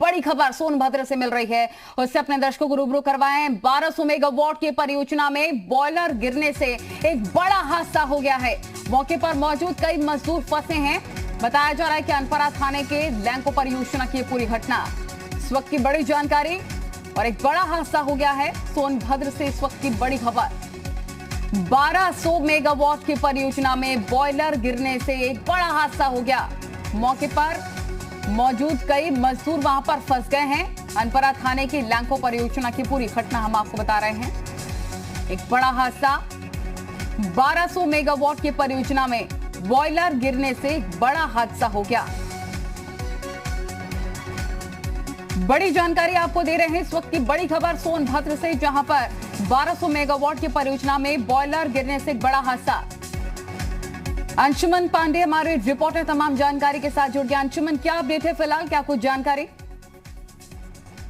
बड़ी खबर सोनभद्र से मिल रही है, उससे अपने दर्शकों को रूबरू करवाएं। 1200 मेगावाट की परियोजना में बॉयलर गिरने से एक बड़ा हादसा हो गया है। मौके पर मौजूद कई मजदूर फंसे हैं। बताया जा रहा है कि अनपरा थाने के लैंको परियोजना की पूरी घटना, इस वक्त की बड़ी जानकारी और एक बड़ा हादसा हो गया है। सोनभद्र से इस वक्त की बड़ी खबर, 1200 मेगावाट की परियोजना में बॉयलर गिरने से एक बड़ा हादसा हो गया। मौके पर मौजूद कई मजदूर वहां पर फंस गए हैं। अनपरा थाने की लैंको परियोजना की पूरी घटना हम आपको बता रहे हैं। एक बड़ा हादसा, 1200 मेगावाट की परियोजना में बॉयलर गिरने से एक बड़ा हादसा हो गया। बड़ी जानकारी आपको दे रहे हैं, इस वक्त की बड़ी खबर सोनभद्र से, जहां पर 1200 मेगावाट की परियोजना में बॉयलर गिरने से एक बड़ा हादसा। अंशुमन पांडे हमारे रिपोर्टर तमाम जानकारी के साथ जुड़ गए। अंशुमन, क्या अपडेट है फिलहाल, क्या कुछ जानकारी?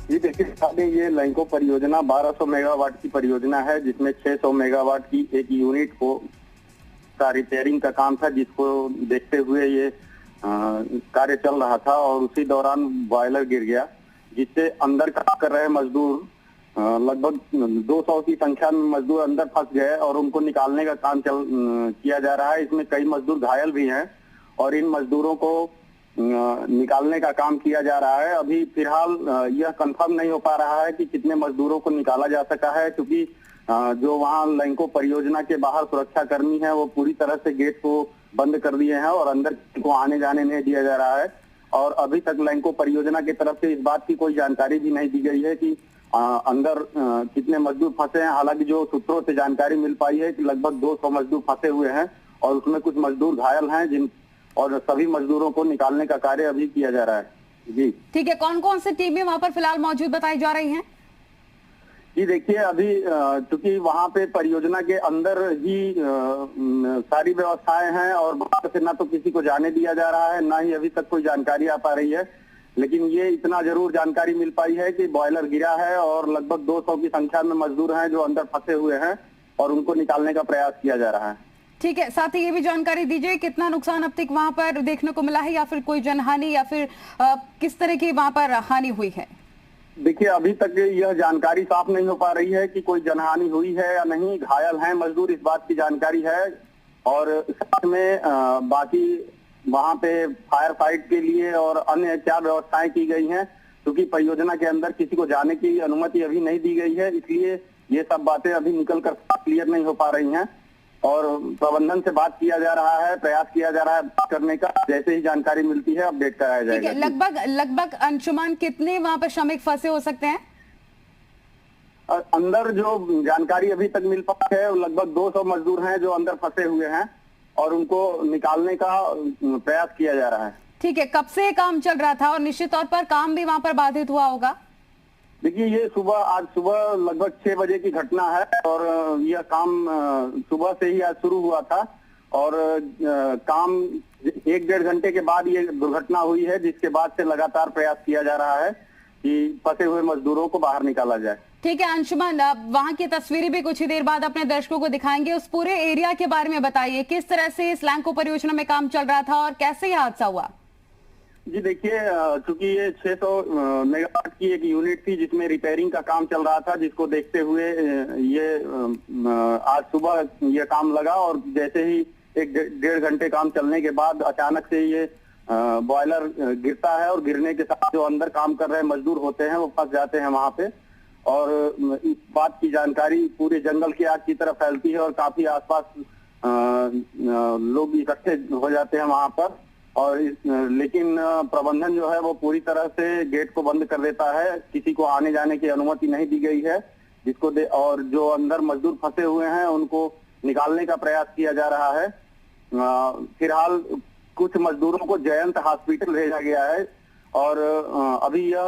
जी देखिए, ये लैंको परियोजना 1200 मेगावाट की परियोजना है, जिसमें 600 मेगावाट की एक यूनिट का रिपेयरिंग का काम था, जिसको देखते हुए ये कार्य चल रहा था और उसी दौरान बॉयलर गिर गया, जिससे अंदर काम कर रहे मजदूर लगभग 200 की संख्या में मजदूर अंदर फंस गए और उनको निकालने का काम किया जा रहा है। इसमें कई मजदूर घायल भी हैं और इन मजदूरों को निकालने का काम किया जा रहा है। अभी फिलहाल यह कंफर्म नहीं हो पा रहा है कि कितने मजदूरों को निकाला जा सका है, क्योंकि जो वहाँ लैंको परियोजना के बाहर सुरक्षा कर्मी है वो पूरी तरह से गेट को बंद कर दिए हैं और अंदर को आने जाने नहीं दिया जा रहा है। और अभी तक लैंको परियोजना की तरफ से इस बात की कोई जानकारी भी नहीं दी गई है कि अंदर कितने मजदूर फंसे हैं। हालांकि जो सूत्रों से जानकारी मिल पाई है कि लगभग 200 मजदूर फंसे हुए हैं और उसमें कुछ मजदूर घायल हैं, और सभी मजदूरों को निकालने का कार्य अभी किया जा रहा है। जी ठीक है, कौन कौन से टीमें वहां पर फिलहाल मौजूद बताई जा रही हैं? जी देखिए, अभी चूंकि वहाँ पे परियोजना के अंदर ही सारी व्यवस्थाएं हैं और बाहर से ना तो किसी को जाने दिया जा रहा है, ना ही अभी तक कोई जानकारी आ पा रही है। लेकिन ये इतना जरूर जानकारी मिल पाई है कि बॉयलर गिरा है और लगभग 200 की संख्या में मजदूर हैं जो अंदर फंसे हुए हैं और उनको निकालने का प्रयास किया जा रहा है। ठीक है, साथ ही ये भी जानकारी दीजिए कितना नुकसान अब तक वहां पर देखने को मिला है, या फिर कोई जनहानि, या फिर किस तरह की वहां पर हानि हुई है? देखिए, अभी तक यह जानकारी साफ नहीं हो पा रही है कि कोई जनहानि हुई है या नहीं। घायल हैं मजदूर, इस बात की जानकारी है। और साथ में बाकी वहां पे फायर फाइट के लिए और अन्य क्या व्यवस्थाएं की गई हैं, क्योंकि परियोजना के अंदर किसी को जाने की अनुमति अभी नहीं दी गई है, इसलिए ये सब बातें अभी निकलकर क्लियर नहीं हो पा रही हैं। और प्रबंधन से बात किया जा रहा है, प्रयास किया जा रहा है बात करने का। जैसे ही जानकारी मिलती है अपडेट कराया जाएगा। लगभग अंशुमान कितने वहां पर श्रमिक फंसे हो सकते हैं? अंदर जो जानकारी अभी तक मिल पाई है लगभग 200 मजदूर हैं जो अंदर फंसे हुए हैं और उनको निकालने का प्रयास किया जा रहा है। ठीक है, कब से काम चल रहा था और निश्चित तौर पर काम भी वहां पर बाधित हुआ होगा? देखिए, ये आज सुबह लगभग 6 बजे की घटना है और यह काम सुबह से ही आज शुरू हुआ था और काम 1-1.5 घंटे के बाद ये दुर्घटना हुई है, जिसके बाद से लगातार प्रयास किया जा रहा है कि फंसे हुए मजदूरों को बाहर निकाला जाए। ठीक है अंशुमन, वहां की तस्वीरें भी कुछ ही देर बाद अपने दर्शकों को दिखाएंगे। उस पूरे एरिया के बारे में बताइए, किस तरह से इस लैंको परियोजना में काम चल रहा था और कैसे यह हादसा हुआ? जी देखिए, चूंकि ये 600 मेगावाट की एक यूनिट थी जिसमें रिपेयरिंग का काम चल रहा था, जिसको देखते हुए ये आज सुबह ये काम लगा और जैसे ही 1-1.5 घंटे काम चलने के बाद अचानक से ये बॉयलर गिरता है और गिरने के साथ जो अंदर काम कर रहे मजदूर होते हैं वो फंस जाते हैं वहां पे। और इस बात की जानकारी पूरे जंगल की आग की तरफ फैलती है और काफी आसपास लोग इकट्ठे हो जाते हैं वहां पर। और लेकिन प्रबंधन जो है वो पूरी तरह से गेट को बंद कर देता है, किसी को आने जाने की अनुमति नहीं दी गई है, और जो अंदर मजदूर फंसे हुए हैं उनको निकालने का प्रयास किया जा रहा है। फिलहाल कुछ मजदूरों को जयंत हॉस्पिटल भेजा गया है और अभी यह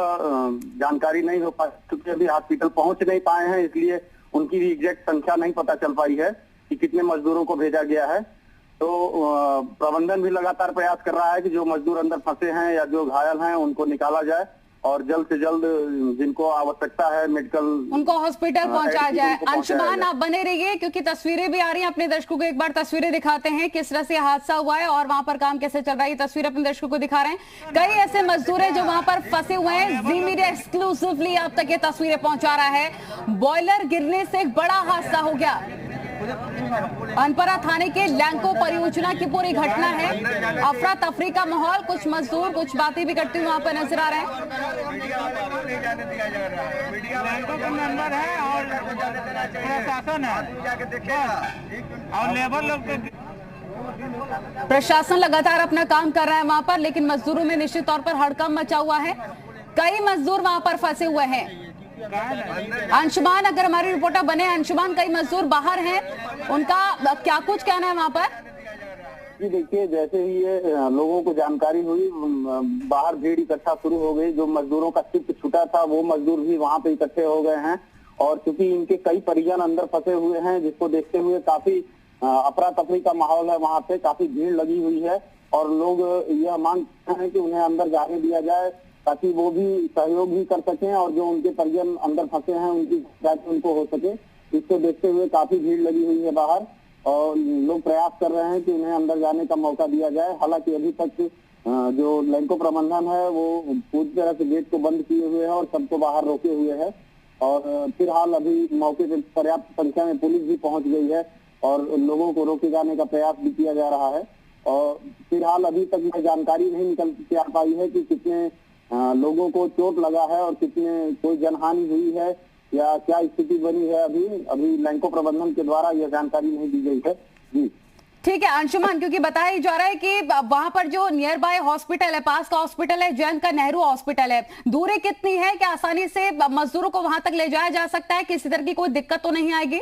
जानकारी नहीं हो पाई, क्योंकि अभी हॉस्पिटल पहुंच नहीं पाए हैं, इसलिए उनकी भी एग्जैक्ट संख्या नहीं पता चल पाई है कि कितने मजदूरों को भेजा गया है। तो प्रबंधन भी लगातार प्रयास कर रहा है कि जो मजदूर अंदर फंसे हैं या जो घायल हैं उनको निकाला जाए और जल्द से जल्द जिनको आवश्यकता है मेडिकल उनको हॉस्पिटल पहुंचाया जाए। उनको पहुंचाया अंशुमान जाए। आप बने रहिए क्योंकि तस्वीरें भी आ रही हैं, अपने दर्शकों को एक बार तस्वीरें दिखाते हैं किस तरह से हादसा हुआ है और वहां पर काम कैसे चल रहा है। तस्वीर अपने दर्शकों को दिखा रहे हैं। कई ऐसे मजदूर हैं जो वहां पर फंसे हुए हैं। जी मीडिया एक्सक्लूसिवली आप तक ये तस्वीरें पहुंचा रहा है। बॉयलर गिरने से एक बड़ा हादसा हो गया। अनपरा थाने के लैंको परियोजना की पूरी घटना है। अफरा तफरी का माहौल, कुछ मजदूर कुछ बातें भी करते हुए वहां पर नजर आ रहे हैं। लैंको का मेंबर है और प्रशासन है और लेबर लोग प्रशासन लगातार अपना काम कर रहा है वहां पर, लेकिन मजदूरों में निश्चित तौर पर हड़कंप मचा हुआ है। कई मजदूर वहां पर फंसे हुए हैं। अंशुमान अगर हमारी रिपोर्टर बने, अंशुमान कई मजदूर बाहर हैं, उनका क्या कुछ कहना है वहां पर? जी देखिए, जैसे ही ये लोगों को जानकारी हुई बाहर भीड़ इकट्ठा शुरू हो गई। जो मजदूरों का शिफ्ट छूटा था वो मजदूर भी वहां पे इकट्ठे हो गए हैं और चूंकि इनके कई परिजन अंदर फंसे हुए हैं, जिसको देखते हुए काफी अफरा तफरी का माहौल है। वहां पे काफी भीड़ लगी हुई है और लोग यह मांगते हैं कि उन्हें अंदर जाने दिया जाए ताकि वो भी सहयोग भी कर सकें और जो उनके परिजन अंदर फंसे हैं उनकी जांच उनको हो सके। इसको देखते हुए काफी भीड़ लगी हुई है बाहर और लोग प्रयास कर रहे हैं कि उन्हें अंदर जाने का मौका दिया जाए। हालांकि अभी तक जो लैंको प्रबंधन है वो पूरी तरह से गेट को बंद किए हुए है और सबको बाहर रोके हुए है और फिलहाल अभी मौके पर पर्याप्त संख्या में पुलिस भी पहुंच गई है और लोगों को रोके जाने का प्रयास भी किया जा रहा है। और फिलहाल अभी तक यह जानकारी नहीं निकल के आ पाई है कि कितने लोगों को चोट लगा है और कितने कोई जनहानि हुई है या क्या स्थिति बनी है। अभी लैंको प्रबंधन के द्वारा यह जानकारी नहीं दी गई है। जी ठीक है अंशुमान, क्योंकि बताया जा रहा है कि वहां पर जो नियर बाय हॉस्पिटल है, पास का हॉस्पिटल है, जैन का नेहरू हॉस्पिटल है, दूरी कितनी है? क्या आसानी से मजदूरों को वहां तक ले जाया जा सकता है? किसी तरह की कोई दिक्कत तो नहीं आएगी?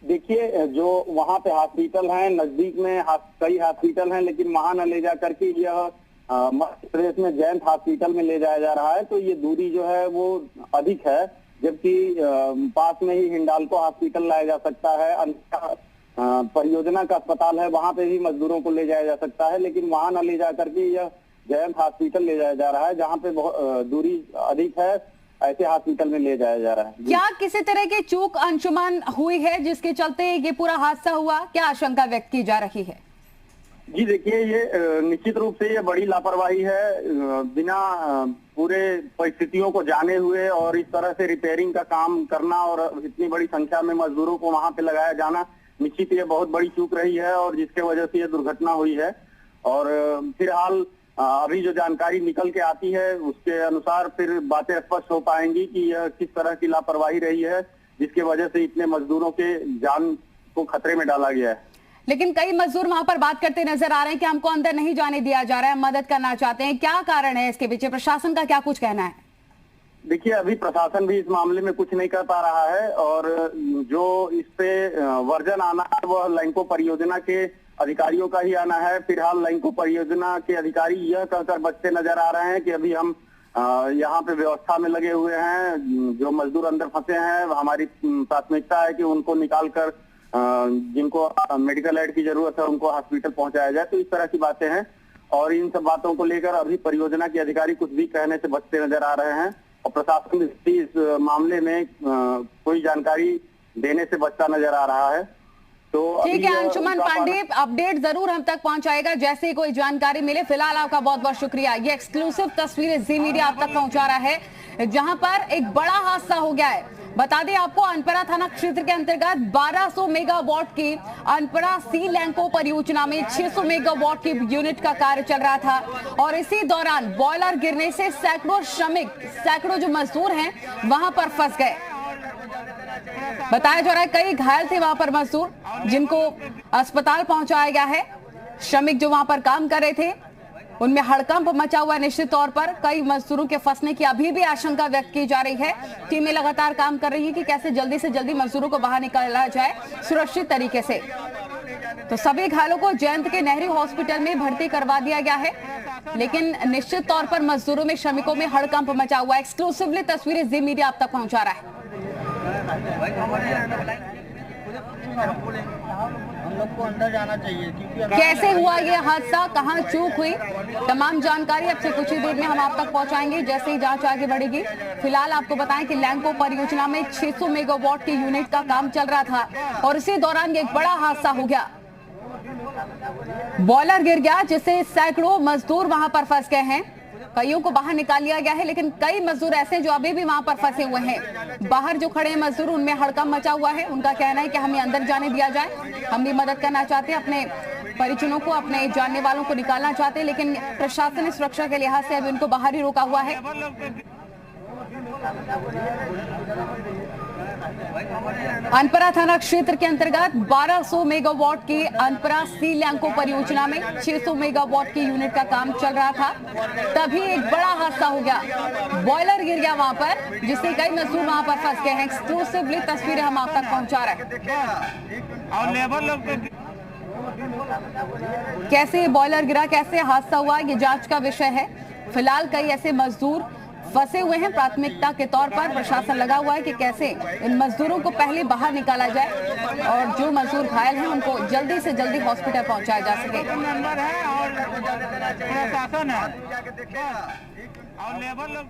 देखिए, जो वहां पे हॉस्पिटल है नजदीक में कई हॉस्पिटल हैं, लेकिन वहां न ले जा करके यह मध्य प्रदेश में जैन हॉस्पिटल में ले जाया जा रहा है। तो ये दूरी जो है वो अधिक है, जबकि पास में ही हिंडाल्को हॉस्पिटल लाया जा सकता है। अन्य परियोजना का अस्पताल है, वहां पे भी मजदूरों को ले जाया जा सकता है, लेकिन वहां न ले जा करके यह जैन हॉस्पिटल ले जाया जा रहा है जहाँ पे दूरी अधिक है। ऐसे हॉस्पिटल में ले जाया जा रहा है। क्या किसी तरह की चूक अंशुमान हुई है जिसके चलते ये पूरा हादसा हुआ? क्या आशंका व्यक्त की जा रही है? जी देखिए, ये निश्चित रूप से ये बड़ी लापरवाही है। बिना पूरे परिस्थितियों को जाने हुए और इस तरह से रिपेयरिंग का काम करना और इतनी बड़ी संख्या में मजदूरों को वहां पे लगाया जाना, निश्चित ये बहुत बड़ी चूक रही है और जिसके वजह से ये दुर्घटना हुई है। और फिलहाल अभी जो जानकारी निकल के आती है उसके अनुसार फिर बातें स्पष्ट हो पाएंगी कि यह किस तरह की लापरवाही रही है जिसके वजह से इतने मजदूरों के जान को खतरे में डाला गया है। लेकिन कई मजदूर वहां पर बात करते नजर आ रहे हैं कि हमको अंदर नहीं जाने दिया जा रहा है, मदद करना चाहते हैं। क्या कारण है इसके पीछे? प्रशासन का क्या कुछ कहना है? देखिए, अभी प्रशासन भी इस मामले में कुछ नहीं कर पा रहा है और जो इस पे वर्जन आना है वह लैंको परियोजना के अधिकारियों का ही आना है। फिलहाल लैंको परियोजना के अधिकारी यह कहकर बचते नजर आ रहे हैं कि अभी हम यहाँ पे व्यवस्था में लगे हुए हैं। जो मजदूर अंदर फंसे हैं हमारी प्राथमिकता है कि उनको निकाल कर जिनको मेडिकल एड की जरूरत है उनको हॉस्पिटल पहुंचाया जाए। तो इस तरह की बातें हैं और इन सब बातों को लेकर अभी परियोजना के अधिकारी कुछ भी कहने से बचते नजर आ रहे हैं और प्रशासन भी इस मामले में कोई जानकारी देने से बचता नजर आ रहा है। तो ठीक है अंशुमान पांडे, अपडेट जरूर हम तक पहुंचाएगा जैसे ही कोई जानकारी मिले। फिलहाल आपका बहुत बहुत शुक्रिया। ये एक्सक्लूसिव तस्वीरें जी मीडिया आप तक पहुंचा रहा है जहां पर एक बड़ा हादसा हो गया है। बता दें आपको, अनपरा थाना क्षेत्र के अंतर्गत 1200 मेगावाट की अनपरा सी लैंको परियोजना में 600 मेगावाट की यूनिट का कार्य चल रहा था और इसी दौरान बॉयलर गिरने से सैकड़ों जो मजदूर हैं वहां पर फंस गए। बताया जा रहा है कई घायल थे वहां पर मजदूर, जिनको अस्पताल पहुंचाया गया है। श्रमिक जो वहां पर काम कर रहे थे उनमें हड़कंप मचा हुआ है। निश्चित तौर पर कई मजदूरों के फंसने की अभी भी आशंका व्यक्त की जा रही है। टीमें लगातार काम कर रही है कि कैसे जल्दी से जल्दी मजदूरों को बाहर निकाला जाए सुरक्षित तरीके से। तो सभी घायलों को जयंत के नेहरू हॉस्पिटल में भर्ती करवा दिया गया है, लेकिन निश्चित तौर पर मजदूरों में, श्रमिकों में हड़कंप मचा हुआ है। एक्सक्लूसिवली तस्वीरें जी मीडिया आप तक पहुंचा रहा है। लोग को अंदर जाना चाहिए क्योंकि कैसे हुआ ये हादसा, कहां चूक हुई, तमाम जानकारी अब से कुछ ही देर में हम आप तक पहुंचाएंगे जैसे ही जांच आगे बढ़ेगी। फिलहाल आपको बताएं कि लैंको परियोजना में 600 मेगावाट की यूनिट का काम चल रहा था और इसी दौरान एक बड़ा हादसा हो गया। बॉयलर गिर गया जिससे सैकड़ों मजदूर वहां पर फंस गए हैं। कईयों को बाहर निकाल लिया गया है लेकिन कई मजदूर ऐसे हैं जो अभी भी वहां पर फंसे हुए हैं। बाहर जो खड़े हैं मजदूर, उनमें हड़कंप मचा हुआ है। उनका कहना है कि हमें अंदर जाने दिया जाए, हम भी मदद करना चाहते हैं, अपने परिजनों को, अपने जानने वालों को निकालना चाहते हैं, लेकिन प्रशासन सुरक्षा के लिहाज से अभी उनको बाहर ही रोका हुआ है। अनपरा थाना क्षेत्र के अंतर्गत 1200 मेगावाट की अनपरा सी लैंको परियोजना में 600 मेगावाट की यूनिट का काम चल रहा था, तभी एक बड़ा हादसा हो गया। बॉयलर गिर गया वहां पर जिससे कई मजदूर वहां पर फंस गए हैं। एक्सक्लूसिवली तस्वीरें हम आप तक पहुंचा रहे हैं। और लेबर लोग कैसे बॉयलर गिरा, कैसे हादसा हुआ, ये जांच का विषय है। फिलहाल कई ऐसे मजदूर फंसे हुए हैं। प्राथमिकता के तौर पर प्रशासन लगा हुआ है कि कैसे इन मजदूरों को पहले बाहर निकाला जाए और जो मजदूर घायल हैं उनको जल्दी से जल्दी हॉस्पिटल पहुंचाया जा सके। नंबर है और प्रशासन है और लेबर लोग